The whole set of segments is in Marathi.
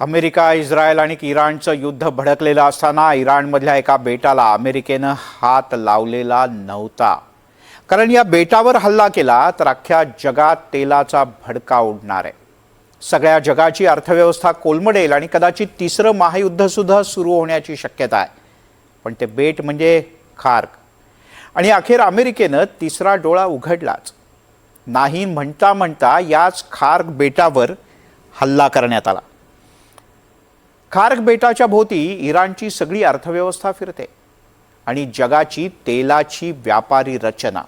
अमेरिका, इस्रायल आणि इराणचं युद्ध भडकलेलं असताना इराणमधल्या एका बेटाला अमेरिकेनं हात लावलेला नव्हता. कारण या बेटावर हल्ला केला तर अख्ख्या जगात तेलाचा भडका उडणार आहे. सगळ्या जगाची अर्थव्यवस्था कोलमडेल आणि कदाचित तिसरं महायुद्ध सुद्धा सुरू होण्याची शक्यता आहे. पण ते बेट म्हणजे खार्क. आणि अखेर अमेरिकेनं तिसरा डोळा उघडलाच. नाही म्हणता म्हणता याच खार्क बेटावर हल्ला करण्यात आला. खार्क बेटाच्या भोवती इराणची सगळी अर्थव्यवस्था फिरते आणि जगाची तेलाची व्यापारी रचना.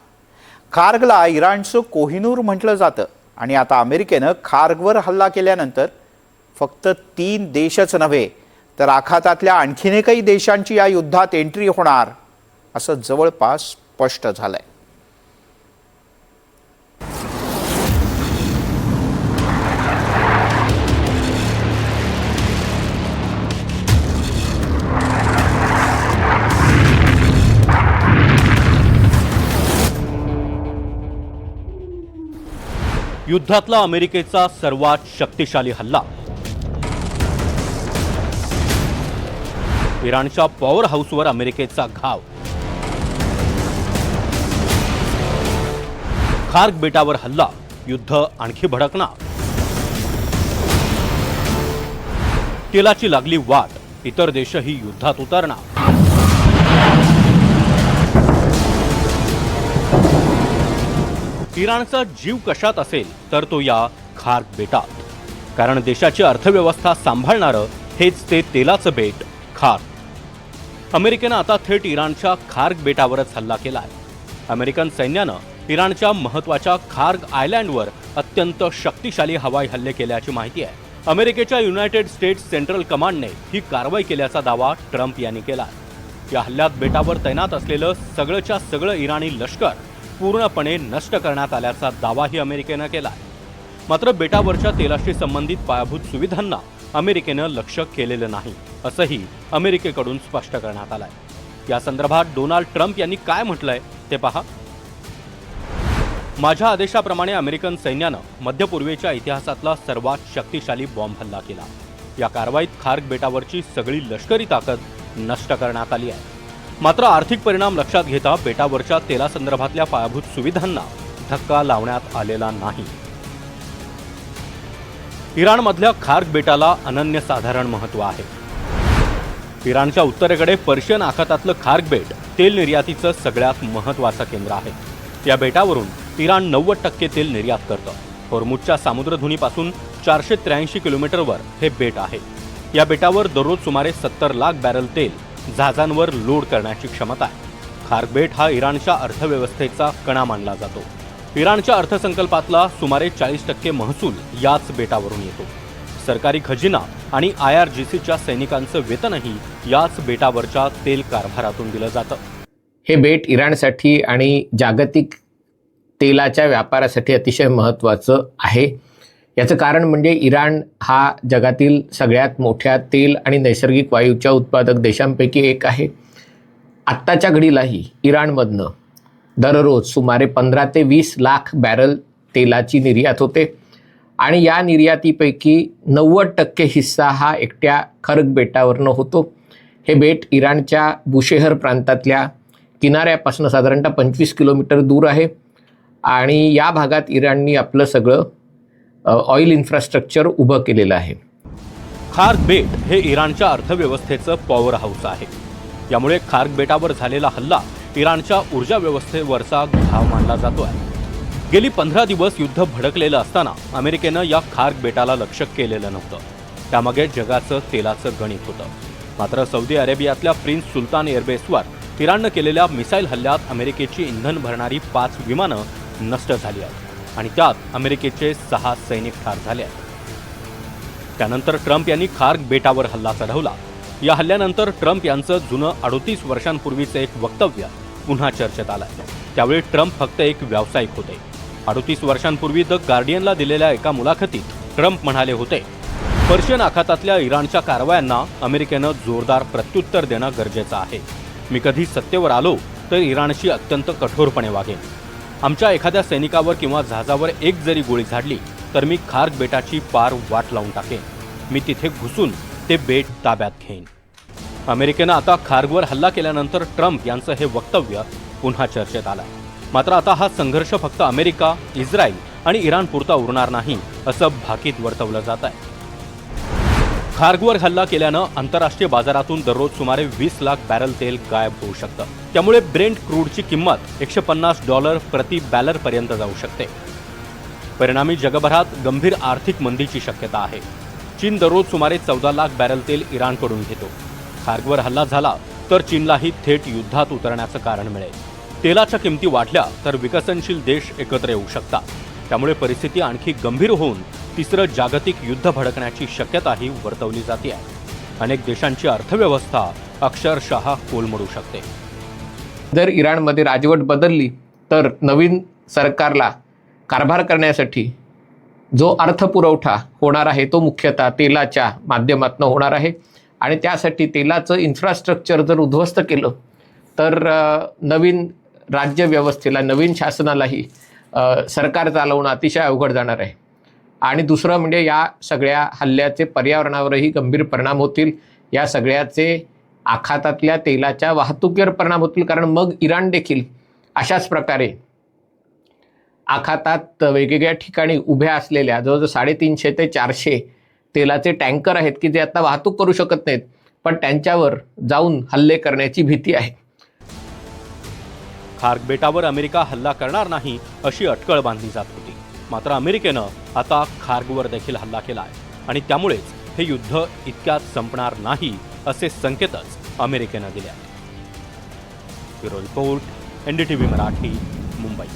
खार्कला इराणचं कोहिनूर म्हटलं जातं आणि आता अमेरिकेनं खार्कवर हल्ला केल्यानंतर फक्त 3 देशच नव्हे तर आखातातल्या आणखीन एकही देशांची या युद्धात एंट्री होणार असं जवळपास स्पष्ट झालंय. युद्धातला अमेरिकेचा सर्वात शक्तिशाली हल्ला. इराणच्या पॉवर हाऊसवर अमेरिकेचा घाव. खार्क बेटावर हल्ला, युद्ध आणखी भडकणार. तेलाची लागली वाट, इतर देशही युद्धात उतरणार. इराणचा जीव कशात असेल तर तो या खार्क बेटात. कारण देशाची अर्थव्यवस्था सांभाळणारं हेच ते तेलाचं बेट खार्क. अमेरिकेनं आता थेट इराणच्या खार्क बेटावरच हल्ला केलाय. अमेरिकन सैन्यानं इराणच्या महत्त्वाच्या खार्क आयलँडवर अत्यंत शक्तिशाली हवाई हल्ले केल्याची माहिती आहे. अमेरिकेच्या युनायटेड स्टेट्स सेंट्रल कमांडने ही कारवाई केल्याचा दावा ट्रम्प यांनी केलाय. या हल्ल्यात बेटावर तैनात असलेलं सगळंच्या सगळं इराणी लष्कर पूर्णपणे नष्ट करण्यात आल्याचा दावाही अमेरिकेनं केला. मात्र बेटावरच्या तेलाशी संबंधित पायाभूत सुविधांना अमेरिकेनं लक्ष केलेलं नाही असंही अमेरिकेकडून स्पष्ट करण्यात आलंय. या संदर्भात डोनाल्ड ट्रम्प यांनी काय म्हटलंय ते पहा. माझ्या आदेशाप्रमाणे अमेरिकन सैन्यानं मध्यपूर्वेच्या इतिहासातला सर्वात शक्तिशाली बॉम्ब हल्ला केला. या कारवाईत खार्क बेटावरची सगळी लष्करी ताकद नष्ट करण्यात आली आहे. मात्र आर्थिक परिणाम लक्षात घेता बेटावरच्या तेलासंदर्भातल्या पायाभूत सुविधांना धक्का लावण्यात आलेला नाही. इराणमधल्या खार्क बेटाला अनन्यसाधारण महत्त्व आहे. इराणच्या उत्तरेकडे पर्शियन आखातातलं खार्क बेट तेल निर्यातीचं सगळ्यात महत्त्वाचं केंद्र आहे. या बेटावरून इराण 90% तेल निर्यात करतं. होर्मुझच्या सामुद्रधुनीपासून 483 किलोमीटरवर हे बेट आहे. या बेटावर दररोज सुमारे 70 लाख बॅरल तेल जहाजांवर लोड करण्याची क्षमता आहे. खार्क बेट हा इराणच्या अर्थव्यवस्थेचा कणा मानला जातो. इराणच्या अर्थसंकल्पातला सुमारे 40% महसूल याच बेटावरून येतो. सरकारी खजिना आणि IRGCच्या सैनिकांचं वेतनही याच बेटावरच्या तेल कारभारातून दिलं जातं. हे बेट इराणसाठी आणि जागतिक तेलाच्या व्यापारासाठी अतिशय महत्त्वाचं आहे. याचं कारण म्हणजे इराण हा जगातील सगळ्यात मोठ्या तेल आणि नैसर्गिक वायूच्या उत्पादक देशांपैकी एक आहे. आत्ताच्या घडीलाही इराणमधनं दररोज सुमारे 15 ते 20 लाख बॅरल तेलाची निर्यात होते आणि या निर्यातीपैकी 90% हिस्सा हा एकट्या खार्क बेटावरनं होतो. हे बेट इराणच्या बुशेहर प्रांतातल्या किनाऱ्यापासून साधारणतः 25 किलोमीटर दूर आहे आणि या भागात इराणनी आपलं सगळं ऑइल इन्फ्रास्ट्रक्चर उभं केलेलं आहे. खार्क बेट हे इराणच्या अर्थव्यवस्थेचं पॉवर हाऊस आहे. यामुळे खार्क बेटावर झालेला हल्ला इराणच्या ऊर्जा व्यवस्थेवरचा घाव मानला जातो आहे. गेली 15 दिवस युद्ध भडकलेलं असताना अमेरिकेनं या खार्क बेटाला लक्ष केलेलं नव्हतं. त्यामागे जगाचं तेलाचं गणित होतं. मात्र सौदी अरेबियातल्या प्रिन्स सुलतान एअरबेसवर इराणनं केलेल्या मिसाईल हल्ल्यात अमेरिकेची इंधन भरणारी 5 विमानं नष्ट झाली आहेत आणि त्यात अमेरिकेचे 6 सैनिक ठार झाले आहेत. त्यानंतर ट्रम्प यांनी खार्क बेटावर हल्ला चढवला. या हल्ल्यानंतर ट्रम्प यांचं जुनं 38 वर्षांपूर्वीचं एक वक्तव्य पुन्हा चर्चेत आलंय. त्यावेळी ट्रम्प फक्त एक व्यावसायिक होते. 38 वर्षांपूर्वी द गार्डियनला दिलेल्या एका मुलाखतीत ट्रम्प म्हणाले होते, पर्शियन आखातातल्या इराणच्या कारवायांना अमेरिकेनं जोरदार प्रत्युत्तर देणं गरजेचं आहे. मी कधी सत्तेवर आलो तर इराणशी अत्यंत कठोरपणे वागेन. आमच्या एखाद्या सैनिकावर किंवा जहाजावर एक जरी गोळी झाडली तर मी खार्क बेटाची पार वाट लावून टाकेन. मी तिथे घुसून ते बेट ताब्यात घेईन. अमेरिकेनं आता खार्गवर हल्ला केल्यानंतर ट्रम्प यांचं हे वक्तव्य पुन्हा चर्चेत आलं. मात्र आता हा संघर्ष फक्त अमेरिका, इस्रायल आणि इराणपुरता उरणार नाही असं भाकीत वर्तवलं जात आहे. खार्गवर हल्ला केल्यानं आंतरराष्ट्रीय बाजारातून दररोज सुमारे 20 लाख बॅरल तेल गायब होऊ शकतं. त्यामुळे ब्रेंट क्रूडची किंमत $150 प्रति बॅरलपर्यंत जाऊ शकते. परिणामी जगभरात गंभीर आर्थिक मंदीची शक्यता आहे. चीन दररोज सुमारे 14 लाख बॅरल तेल इराणकडून घेतो. खार्गवर हल्ला झाला तर चीनलाही थेट युद्धात उतरण्याचं कारण मिळेल. तेलाच्या किमती वाढल्या तर विकसनशील देश एकत्र येऊ शकतात. त्यामुळे परिस्थिती आणखी गंभीर होऊन तिसरं जागतिक युद्ध भडकण्याची शक्यताही वर्तवली जाते आहे. अनेक देशांची अर्थव्यवस्था अक्षरशः कोलमडू शकते. जर इराणमध्ये राजवट बदलली तर नवीन सरकारला कारभार करण्यासाठी जो अर्थपुरवठा होणार आहे तो मुख्यतः तेलाच्या माध्यमातून होणार आहे. आणि त्यासाठी तेलाचं इन्फ्रास्ट्रक्चर जर उद्ध्वस्त केलं तर नवीन राज्यव्यवस्थेला, नवीन शासनालाही सरकार चालवणं अतिशय अवघड जाणार आहे. आणि दुसरं म्हणजे या सगळ्या हल्ल्याचे पर्यावरणावरही गंभीर परिणाम होतील. या सगळ्याचे आखातातल्या तेलाच्या वाहतुकीवर परिणाम होतील. कारण मग इराण देखील अशाच प्रकारे आखातात वेगवेगळ्या ठिकाणी उभ्या असलेल्या जवळजवळ 350 ते 400 तेलाचे टँकर आहेत की जे आता वाहतूक करू शकत नाहीत, पण त्यांच्यावर जाऊन हल्ले करण्याची भीती आहे. खार्ग बेटावर अमेरिका हल्ला करणार नाही अशी अटकळ बांधली जात होती. मात्र अमेरिकेनं आता खार्गवर देखील हल्ला केला आहे आणि त्यामुळेच हे युद्ध इतक्यात संपणार नाही असे संकेतच अमेरिकेनं दिले आहेत. Bureau report, NDTV Marathi, Mumbai.